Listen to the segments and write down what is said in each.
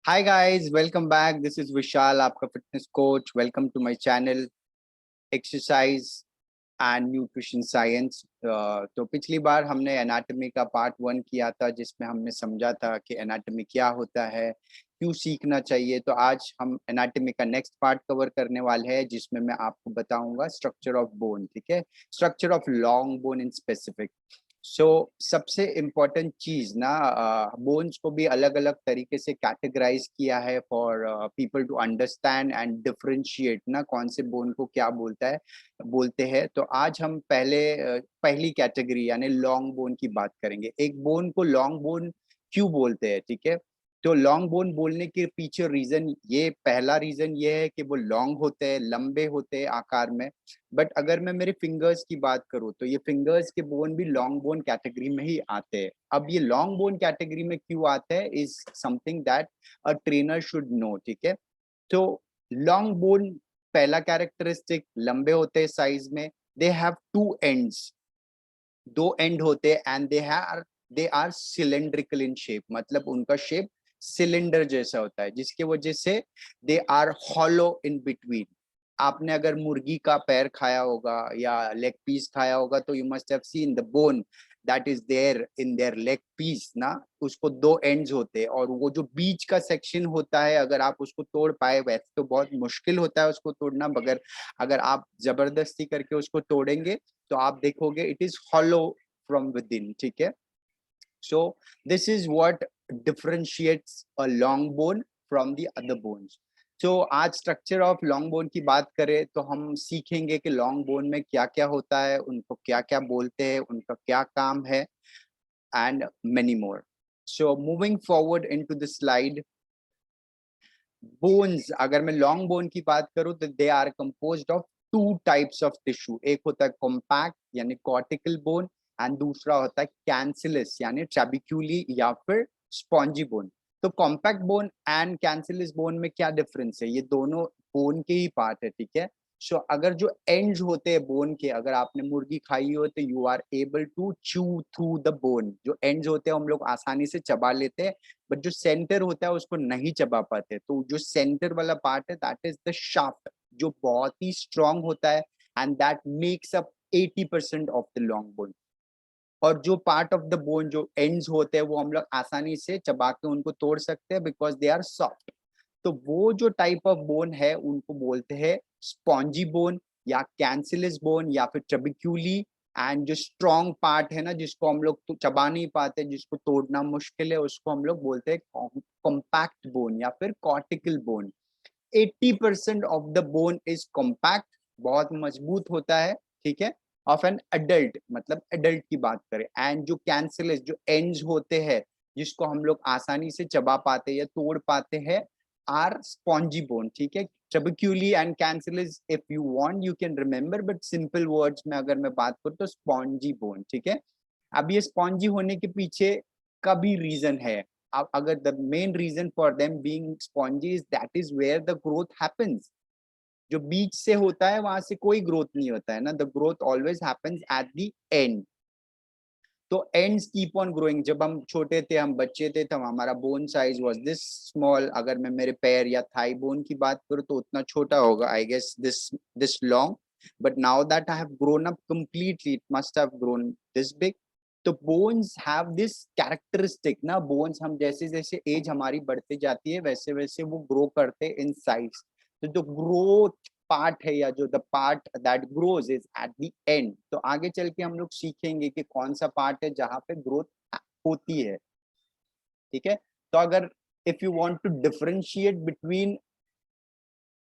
Hi guys, welcome back. This is Vishal, आपका fitness coach. Welcome to my channel exercise and nutrition science. तो पिछली बार हमने anatomy का part 1 किया था, जिसमें हमने समझा था कि एनाटॉमी क्या होता है, क्यों सीखना चाहिए. तो आज हम एनाटॉमी का नेक्स्ट पार्ट कवर करने वाले हैं, जिसमें मैं आपको बताऊंगा स्ट्रक्चर ऑफ बोन. ठीक है, structure of long bone in specific. सबसे इम्पोर्टेंट चीज ना, बोन्स को भी अलग अलग तरीके से कैटेगराइज किया है for people to understand and differentiate ना, कौन से बोन को क्या बोलते हैं. तो आज हम पहली कैटेगरी यानी लॉन्ग बोन की बात करेंगे. एक बोन को लॉन्ग बोन क्यों बोलते हैं, ठीक है. तो लॉन्ग बोन बोलने के पीछे पहला रीजन ये है कि वो लॉन्ग होते हैं, लंबे होते हैं आकार में. बट अगर मैं मेरे फिंगर्स की बात करूँ तो ये फिंगर्स के बोन भी लॉन्ग बोन कैटेगरी में ही आते हैं. अब ये लॉन्ग बोन कैटेगरी में क्यों आते हैं is something that a trainer should know. ठीक है, तो लॉन्ग बोन पहला कैरेक्टरिस्टिक, लंबे होते हैं साइज में. दे हैव टू एंड्स, दो एंड होते हैं. And they are cylindrical in shape, मतलब उनका शेप सिलेंडर जैसा होता है, जिसकी वजह से they are hollow in between. आपने अगर मुर्गी का पैर खाया होगा या लेग पीस खाया होगा तो you must have seen the bone that is there in their leg piece ना. उसको दो एंड्स होते हैं, और वो जो बीच का सेक्शन होता है, अगर आप उसको तोड़ पाए, वैसे तो बहुत मुश्किल होता है उसको तोड़ना, मगर अगर आप जबरदस्ती करके उसको तोड़ेंगे तो आप देखोगे it is hollow from with in. ठीक है, so this is what differentiates a long bone from the other bones. तो आज स्ट्रक्चर ऑफ लॉन्ग बोन की बात करें तो हम सीखेंगे कि लॉन्ग बोन में क्या क्या होता है, उनको क्या क्या बोलते हैं, उनका क्या काम है, and many more. So moving forward into the slide. Bones, अगर मैं लॉन्ग बोन की बात करूं तो they are composed of two types of tissue. एक होता है कॉम्पैक्ट यानी कॉर्टिकल बोन, एंड दूसरा होता है कैंसिलस यानी ट्रेबिक्यूली या फिर स्पॉन्जी बोन. तो compact bone and cancellous bone में क्या डिफरेंस है, ये दोनों बोन के ही पार्ट है. ठीक है, अगर जो एंड्स होते हैं बोन के, अगर आपने मुर्गी खाई हो तो you are able to chew through the bone. जो एंड्स होते हैं हम लोग आसानी से चबा लेते हैं, बट जो सेंटर होता है उसको नहीं चबा पाते. तो जो सेंटर वाला पार्ट है दैट इज द शाफ्ट, जो बहुत ही स्ट्रांग होता है, and that makes up 80% of the long bone. और जो पार्ट ऑफ द बोन, जो एंड्स होते हैं, वो हम लोग आसानी से चबा के उनको तोड़ सकते हैं बिकॉज दे आर सॉफ्ट. तो वो जो टाइप ऑफ बोन है उनको बोलते हैं स्पॉन्जी बोन या कैंसिलस बोन या फिर ट्रेबिक्यूली. एंड जो स्ट्रॉन्ग पार्ट है ना, जिसको हम लोग तो चबा नहीं पाते, जिसको तोड़ना मुश्किल है, उसको हम लोग बोलते हैं कॉम्पैक्ट बोन या फिर cortical bone. 80% of the bone is compact, बहुत मजबूत होता है. ठीक है, ऑफ एन अडल्ट, मतलब अडल्ट की बात करें. एंड जो कैंसिलस, जो एंड्स होते हैं, जिसको हम लोग आसानी से चबा पाते या तोड़ पाते हैं, आर स्पॉन्जी बोन. ठीक है, trabecular and cancellous, if you want you can remember, but simple words में अगर मैं बात करूं तो स्पॉन्जी बोन. ठीक है, अब ये स्पॉन्जी होने के पीछे का भी रीजन है. अब अगर the main reason for them being spongy is that is where the growth happens. जो बीच से होता है वहां से कोई ग्रोथ नहीं होता है ना, the growth always happens at the end. तो एंड्स कीप ऑन ग्रोइंग. जब हम छोटे थे, हम बच्चे थे, तब हमारा bone size was this small. अगर मैं मेरे पैर या थाई बोन की बात करूँ तो उतना छोटा होगा, I guess this this long. But now that I have grown up completely, it must have grown this big. तो बोन्स हैव दिस कैरेक्टरिस्टिक ना, बोन्स हम जैसे जैसे एज हमारी बढ़ती जाती है वैसे वैसे वो ग्रो करते हैं इन साइज. तो जो ग्रोथ पार्ट है, या जो the part that grows is at the end. तो आगे चल के हम लोग सीखेंगे कि कौन सा पार्ट है जहां पे ग्रोथ होती है. ठीक है, तो अगर if you want to differentiate between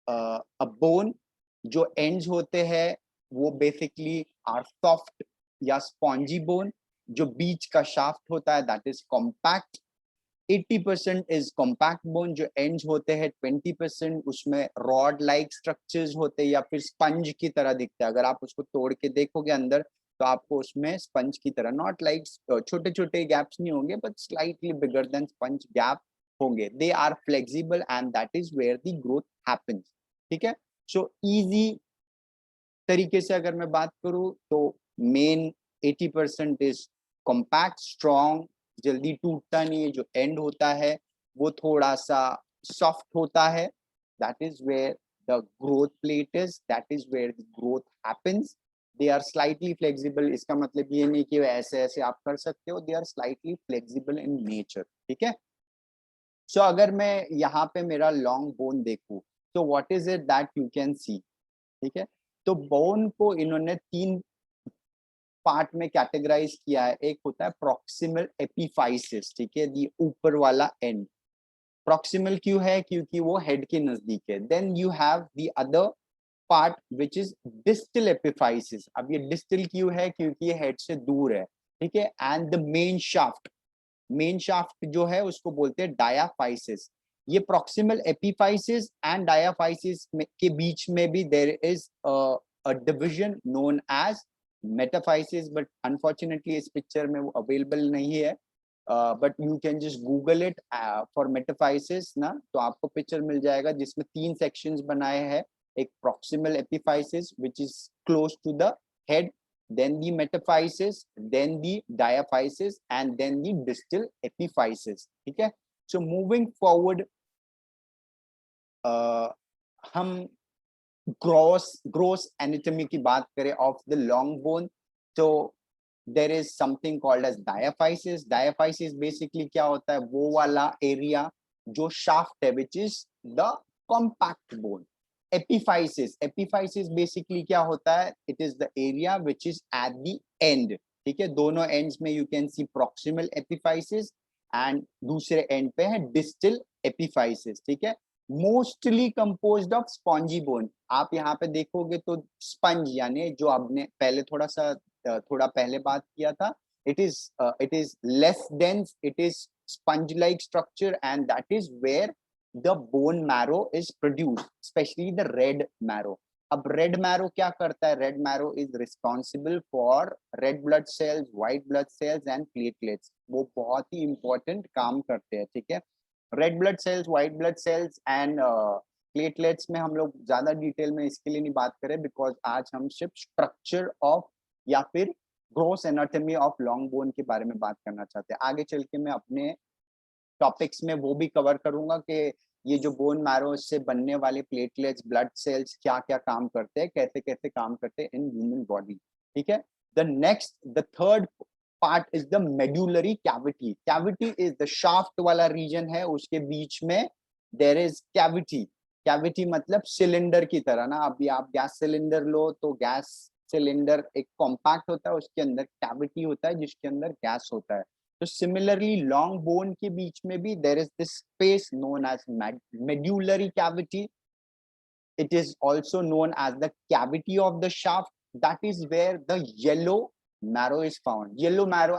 a bone, जो एंड्स होते हैं वो बेसिकली आर सॉफ्ट या स्पॉन्जी बोन. जो बीच का शाफ्ट होता है that is compact. 80% is compact bone. जो एंड्स होते हैं 20% उसमें रॉड लाइक स्ट्रक्चर्स होते हैं या फिर स्पंज की तरह दिखता है. अगर आप उसको तोड़ के देखोगे अंदर तो आपको उसमें स्पंज की तरह, नॉट लाइक छोटे छोटे गैप्स नहीं होंगे, but slightly bigger than sponge gap होंगे. They are flexible and that is where the growth happens. ठीक है, सो इजी तरीके से अगर मैं बात करूं तो मेन 80% इज कॉम्पैक्ट, स्ट्रॉन्ग, जल्दी टूटता नहीं है जो एंड होता है. वो थोड़ा सा सॉफ्ट होता है, that is where the growth plate is, that is where the growth happens. They are slightly flexible, इसका मतलब ये नहीं कि ऐसे ऐसे आप कर सकते हो, they are slightly flexible in nature, ठीक है. So अगर मैं यहाँ पे मेरा लॉन्ग बोन देखूं, तो what is it that you can see, ठीक है. तो बोन को इन्होंने 3 पार्ट में कैटेगराइज किया है. एक होता है प्रॉक्सिमल एपिफाइसिस, ठीक है, ये ऊपर वाला एंड. प्रॉक्सिमल क्यों है? क्योंकि वो हेड के नजदीक है. Then you have the other part which is distal epiphysis. अब ये डिस्टल क्यों है? क्योंकि ये हेड से दूर है, ठीक है. एंड द मेन शाफ्ट जो है उसको बोलते हैं डायाफाइसिस. ये प्रॉक्सिमल एपिफाइसिस एंड डायाफाइसिस के बीच में भी there is a division known as metaphysis, but unfortunately इस पिक्चर में वो अवेलेबल नहीं है. But you can just Google it for metaphysis ना, तो आपको पिक्चर मिल जाएगा जिसमें 3 सेक्शंस बनाए हैं. एक proximal epiphysis which is close to the head, then the metaphysis, then the diaphysis, and then the distal epiphysis, ठीक है. So moving forward, हम gross anatomy की बात करें of the long bone, तो there is something called as diaphysis. Diaphysis basically क्या होता है? वो वाला area जो shaft है, which is the compact bone. Epiphysis basically क्या होता है? It is the area which is at the end, ठीक है. दोनों ends में you can see proximal epiphysis and दूसरे end पे है distal epiphysis, ठीक है. Mostly composed of spongy bone. आप यहाँ पे देखोगे तो स्पंज यानी जो आपने पहले थोड़ा पहले बात किया था, it is less dense, it is sponge like structure, and that is where the bone marrow is produced, especially the red marrow. अब रेड मैरो क्या करता है? Red marrow is responsible for red blood cells, white blood cells and platelets. वो बहुत ही important काम करते हैं, ठीक है. Red blood cells, white blood cells and platelets में हम लोग ज्यादा डिटेल में इसके लिए नहीं बात करें, बिकॉज आज हम सिर्फ स्ट्रक्चर ऑफ या फिर gross anatomy of long bone के बारे में बात करना चाहते हैं. आगे चल के मैं अपने टॉपिक्स में वो भी कवर करूंगा कि ये जो बोन मैरो से बनने वाले प्लेटलेट्स, ब्लड सेल्स क्या क्या काम करते हैं, कैसे कैसे काम करते हैं इन ह्यूमन बॉडी, ठीक है. The third part is the medullary cavity. Cavity is the shaft वाला रीजन है, उसके बीच में देयर इज कैविटी. कैविटी मतलब सिलेंडर की तरह ना. अभी आप गैस सिलेंडर लो तो गैस सिलेंडर एक कॉम्पैक्ट होता है, उसके अंदर कैविटी होता है जिसके अंदर गैस होता है. तो सिमिलरली लॉन्ग बोन के बीच में भी there is this space known as medullary cavity. It is also known as the cavity of the shaft. That is where the yellow marrow is found. Yellow marrow,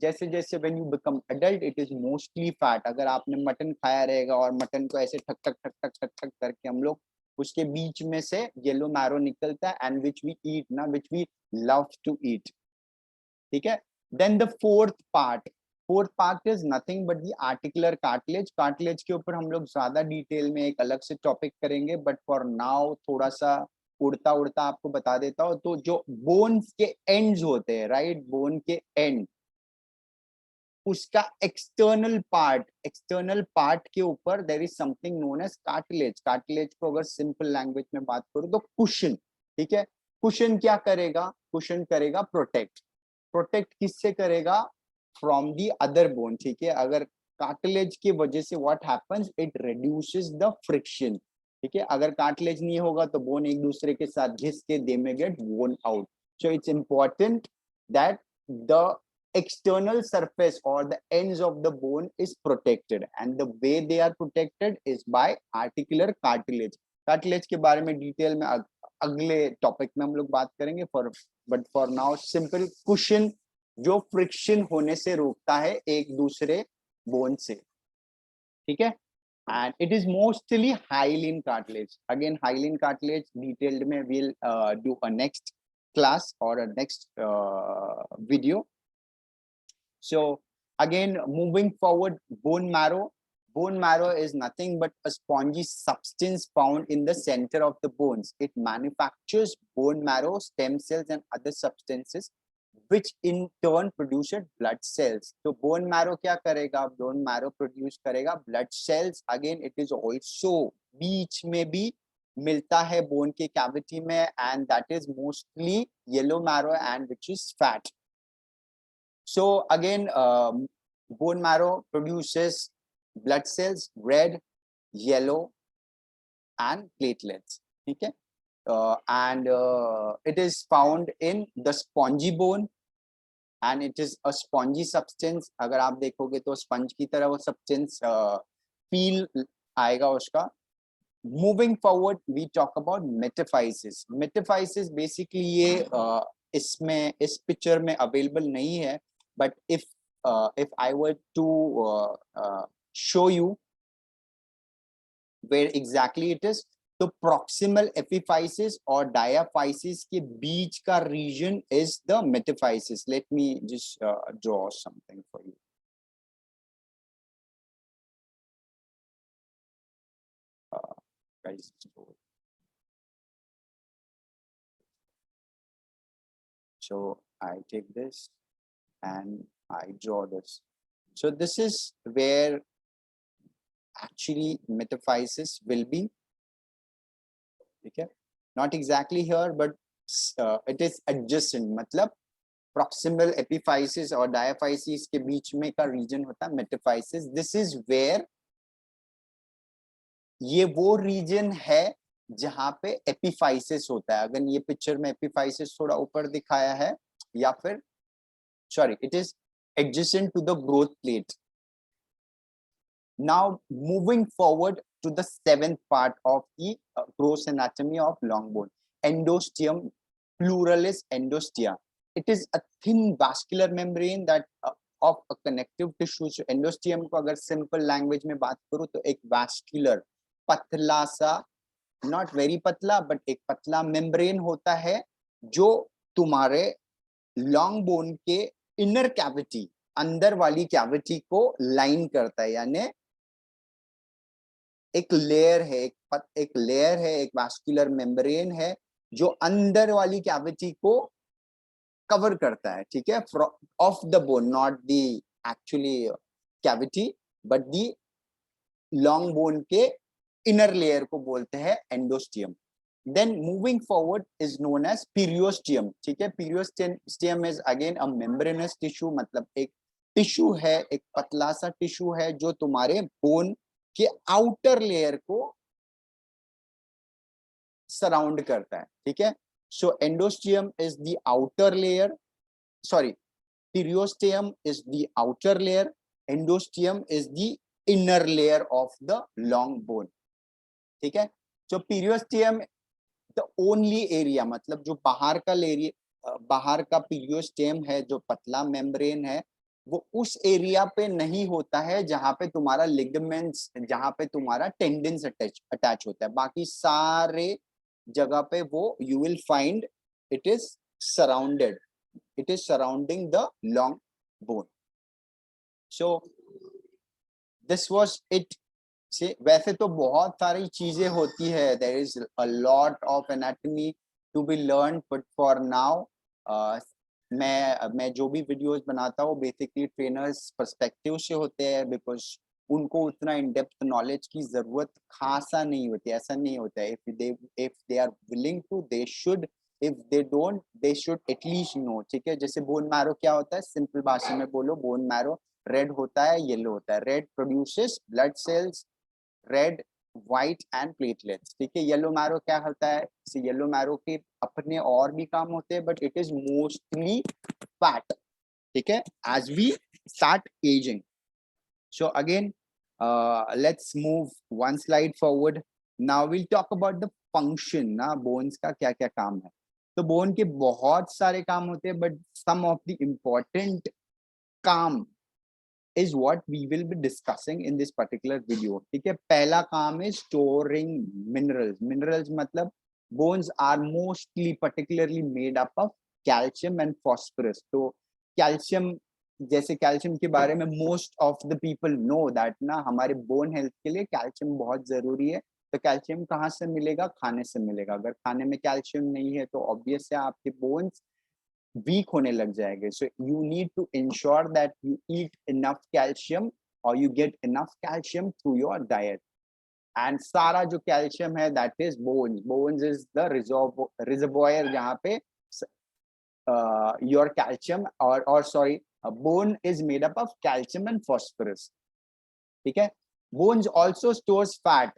जैसे जैसे when you become adult, it is mostly fat. अगर आपने mutton खाया रहेगा और mutton को ऐसे ठक ठक ठक ठक ठक ठक करके हम लोग उसके बीच में से येलो मैरो निकलता है, and which we eat ना, which we love to eat, ठीक है. Then the fourth part is nothing but the articular cartilage. Cartilage के ऊपर हम लोग ज्यादा डिटेल में एक अलग से टॉपिक करेंगे, बट फॉर नाउ थोड़ा सा उड़ता उड़ता आपको बता देता हूँ. तो जो बोन्स के एंड्स होते हैं, राइट, बोन के एंड, उसका एक्सटर्नल पार्ट के ऊपर there is something known as cartilage. Cartilage को अगर सिंपल लैंग्वेज में बात करूं तो कुशन, ठीक है. कुशन क्या करेगा? कुशन करेगा प्रोटेक्ट किससे करेगा? फ्रॉम दी अदर बोन, ठीक है. अगर कार्टिलेज की वजह से what happens, it reduces the friction, ठीक है. अगर कार्टिलेज नहीं होगा तो बोन एक दूसरे के साथ घिस के दे में गेट वोन out. So it's important that the external surface or the ends of the bone is protected, and the way they are protected is by articular cartilage. cartilage के बारे में डिटेल में अगले टॉपिक में हम लोग बात करेंगे. But for now simple cushion जो फ्रिक्शन होने से रोकता है एक दूसरे बोन से, ठीक है. and it is mostly hyaline cartilage. Again, hyaline cartilage detailed में we'll do a next class or a next video. So again, moving forward, bone marrow. Bone marrow is nothing but a spongy substance found in the center of the bones. It manufactures bone marrow, stem cells, and other substances which in turn produces blood cells. तो bone marrow क्या करेगा? bone marrow produce करेगा blood cells. Again it is also बीच में भी मिलता है bone के cavity में, and that is mostly yellow marrow and which is fat. So again bone marrow produces blood cells, red, yellow and platelets. ठीक है? And it is found in the spongy bone and it is a spongy substance. अगर आप देखोगे तो sponge की तरह वो substance feel आएगा उसका. Moving forward, we talk about metaphysis. Metaphysis basically ये इसमें इस picture में available नहीं है, but if I were to show you where exactly it is, तो proximal epiphysis और diaphysis के बीच का region is the metaphysis. Let me just draw something for you. Guys, so I take this and I draw this. So this is where actually metaphysis will be. Okay, not exactly here, but it is adjacent. मतलब proximal epiphysis और diaphysis के बीच में का region होता है metaphysis. This is where ये वो region है जहाँ पे epiphysis होता है. अगर ये पिक्चर में epiphysis थोड़ा ऊपर दिखाया है या फिर sorry, it is adjacent to the growth plate. Now moving forward to the seventh part of the gross anatomy of long bone, endosteum, plural is endostia. It is a thin vascular membrane that of a connective tissue. So endosteum को अगर simple language में बात करूँ तो एक vascular पतला सा, not very पतला but एक पतला membrane होता है जो तुम्हारे long bone के inner cavity, अंदर वाली cavity को line करता है. यानी एक लेयर है, एक लेयर है, एक वास्कुलर मेम्ब्रेन है जो अंदर वाली कैविटी को कवर करता है. ठीक है, of the bone, not the actually cavity but the long bone के इनर लेयर को बोलते हैं endosteum. Then moving forward is known as periosteum. ठीक है, periosteum is again a membranous tissue, मतलब एक टिश्यू है, एक पतला सा टिश्यू है जो तुम्हारे बोन के आउटर लेयर को सराउंड करता है. ठीक है, so endosteum is the outer layer, sorry, periosteum is the outer layer, endosteum is the inner layer of the long bone. ठीक है, so periosteum the only area, मतलब जो बाहर का लेयर, बाहर का पीरियोस्टियम है जो पतला मेम्ब्रेन है, वो उस एरिया पे नहीं होता है जहां पे तुम्हारा लिगामेंट्स, जहां पे तुम्हारा टेंडन्स अटैच होता है. बाकी सारे जगह पे वो you will find it is surrounded, it is surrounding the long bone. So this was it. से वैसे तो बहुत सारी चीजें होती है, there is a lot of anatomy to be learn, but for now मैं जो भी वीडियोस बनाता हूँ बेसिकली ट्रेनर्स पर्सपेक्टिव से होते हैं, बिकॉज उनको उतना इन डेप्थ नॉलेज की जरूरत खासा नहीं होती. ऐसा नहीं होता है. If they are willing to, they should. If they don't, they should at least know. ठीक है, जैसे बोन मैरो क्या होता है, सिंपल भाषा में बोलो, बोन मैरो रेड होता है, येलो होता है. Red produces blood cells, red, white and platelets. ठीक है, येलो मैरो क्या होता है, येलो मैरो के अपने और भी काम होते हैं but it is mostly fat. ठीक है, as we start ageing. So again let's move one slide forward. Now will talk about the function ना, बोन्स का क्या क्या काम है. तो बोन के बहुत सारे काम होते हैं but some of the important काम is what we will be discussing in this particular video. ठीक है, पहला काम है storing minerals. Minerals मतलब bones are mostly particularly made up of calcium and phosphorus. तो calcium, जैसे calcium के बारे में most of the people know that ना, हमारे bone health के लिए calcium बहुत जरूरी है. तो calcium कहाँ से मिलेगा, खाने से मिलेगा. अगर खाने में calcium नहीं है तो obvious है आपके bones वीक होने लग जाएंगे. So you need to ensure that you eat enough calcium और you get enough calcium through your diet. And सारा जो कैल्शियम है that is bones. Bones is the reservoir जहाँ पे योर कैल्शियम और sorry bone is made up of calcium and phosphorus. ठीक है. Bones also stores fat.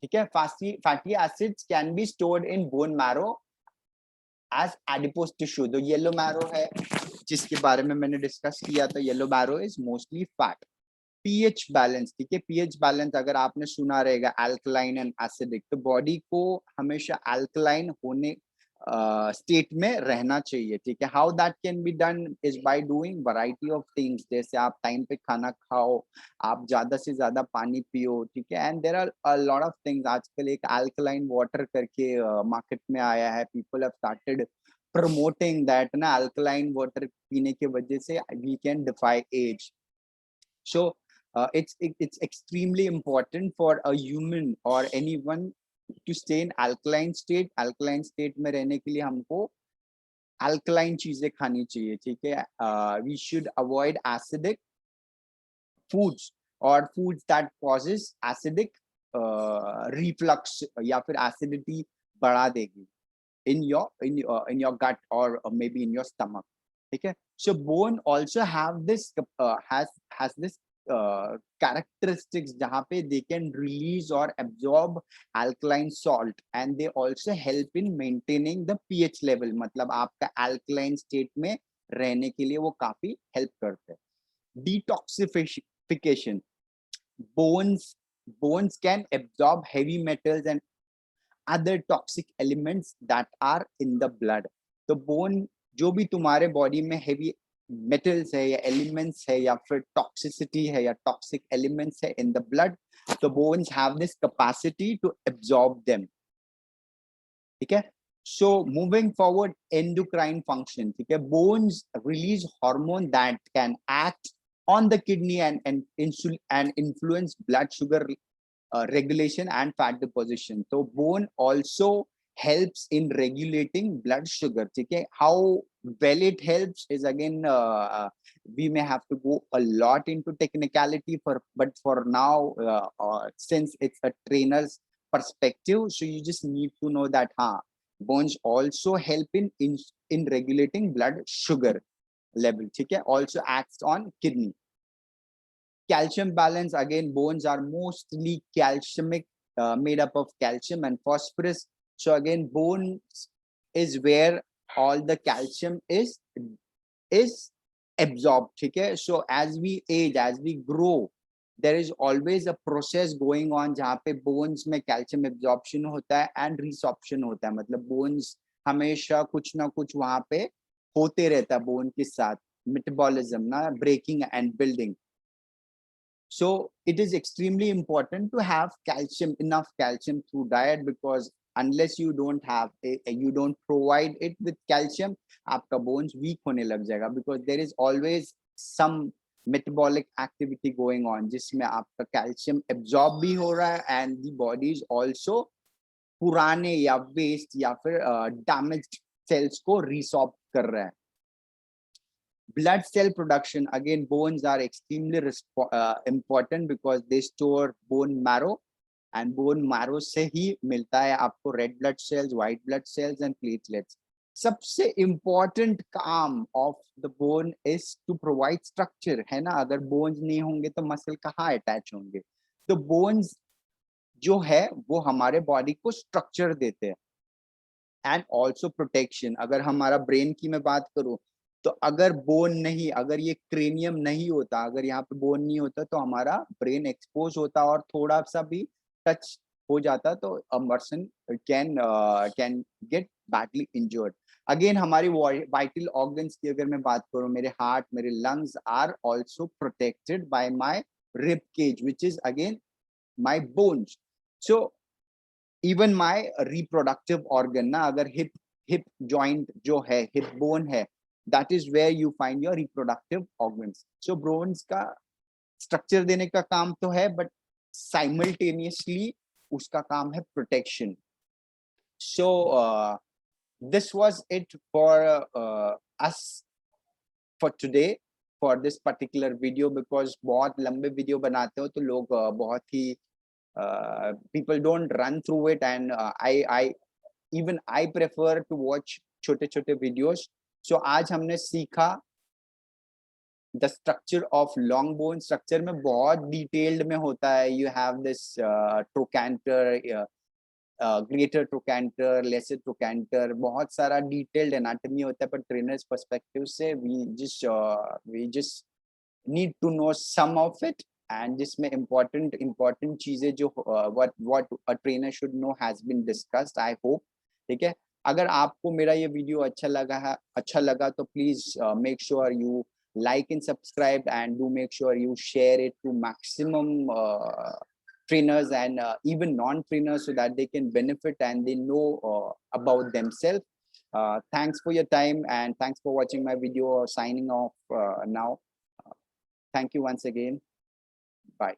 ठीक है. Fatty acids can be stored in bone marrow as adipose tissue. जो yellow marrow है जिसके बारे में मैंने डिस्कस किया था, yellow marrow is mostly fat. PH balance. ठीक है. पीएच बैलेंस अगर आपने सुना रहेगा अल्कलाइन एंड एसिडिक, तो बॉडी को हमेशा अल्कलाइन होने स्टेट में रहना चाहिए. ठीक है. How that can be done is by doing variety of things. जैसे आप टाइम पे खाना खाओ, आप ज्यादा से ज्यादा पानी पियो. ठीक है. And there are a lot of things. आजकल एक अल्कलाइन वाटर करके मार्केट में आया है. People have started promoting that ना अल्कलाइन वाटर पीने की वजह से we can defy age. So it's extremely important for a human or anyone to stay in alkaline state. Alkaline state में रहने के लिए हमको alkaline चीजें खानी चाहिए. ठीक है. We should avoid acidic foods or foods that causes acidic reflux या फिर acidity बढ़ा देगी in your gut or maybe in your stomach. ठीक है. So bone also have this has this characteristics जहाँ पे they can release or absorb alkaline salt and they also help in maintaining the pH level. मतलब आपका alkaline state में रहने के लिए वो काफी help करते हैं. Detoxification. Bones can absorb heavy metals and other toxic elements that are in the blood. तो बोन जो भी तुम्हारे बॉडी में हेवी मेटल्स है या एलिमेंट्स है या फिर टॉक्सिसिटी है या टॉक्सिक एलिमेंट्स है इन द ब्लड, तो bones have this capacity to absorb them. ठीक है. So moving forward, endocrine function. ठीक है. Bones release hormone that can act on the kidney and influence blood sugar regulation and fat deposition. So bone also helps in regulating blood sugar. Okay, how well it helps is again we may have to go a lot into technicality but for now since it's a trainer's perspective, so you just need to know that bones also help in regulating blood sugar level. Okay, also acts on kidney. Calcium balance, again bones are mostly calciumic, made up of calcium and phosphorus. So again bones is where all the calcium is absorbed. Okay, so as we age, as we grow, there is always a process going on जहाँ पे bones में calcium absorption होता है and resorption होता है. मतलब bones हमेशा कुछ ना कुछ वहाँ पे होते रहता है bone के साथ, metabolism ना, breaking and building. So it is extremely important to have calcium, enough calcium through diet, because unless you don't have you don't provide it with calcium, आपका bones weak होने लग जाएगा, because there is always some metabolic activity going on जिसमें आपका calcium absorb भी हो रहा है and the body is also पुराने या waste या फिर damaged cells को resorb कर रहा है. Blood cell production, again bones are extremely important because they store bone marrow and bone marrow से ही मिलता है आपको red blood cells, white blood cells and platelets. सबसे important काम of the bone is to provide structure, है ना. अगर bones नहीं होंगे तो muscle कहाँ attach होंगे. तो bones जो है वो हमारे body को structure देते हैं and also protection. अगर हमारा brain की मैं बात करूँ, तो अगर बोन नहीं, अगर ये क्रेनियम नहीं होता, अगर यहाँ पे बोन नहीं होता, तो हमारा ब्रेन एक्सपोज होता और थोड़ा सा भी टच हो जाता तो a person can get badly injured. Again हमारी वाइटल ऑर्गन्स की अगर मैं बात करूँ, मेरे हार्ट, मेरे lungs are also protected by my rib cage which is again my bones. So even my reproductive organ ना, अगर हिप जॉइंट जो है, हिप बोन है, that is where you find your reproductive organs. So bones का structure देने का काम तो है, but simultaneously उसका काम है protection. So this was it for us for today for this particular video, because बहुत लंबे वीडियो बनाते हो तो लोग बहुत ही people don't run through it, and I even I prefer to watch छोटे छोटे videos. So आज हमने सीखा the structure of long bone. Structure में बहुत detailed में होता है. You have this trochanter, greater trochanter, lesser trochanter, बहुत सारा detailed anatomy होता है. पर trainers perspective से we just need to know some of it, and जिसमें important चीजें जो what a trainer should know has been discussed. I hope. ठीक है. अगर आपको मेरा ये वीडियो अच्छा लगा तो please make sure you like and subscribe, and do make sure you share it to maximum trainers and even non-trainers, so that they can benefit and they know about themselves. Thanks for your time, and thanks for watching my video. Signing off now. Thank you once again. Bye.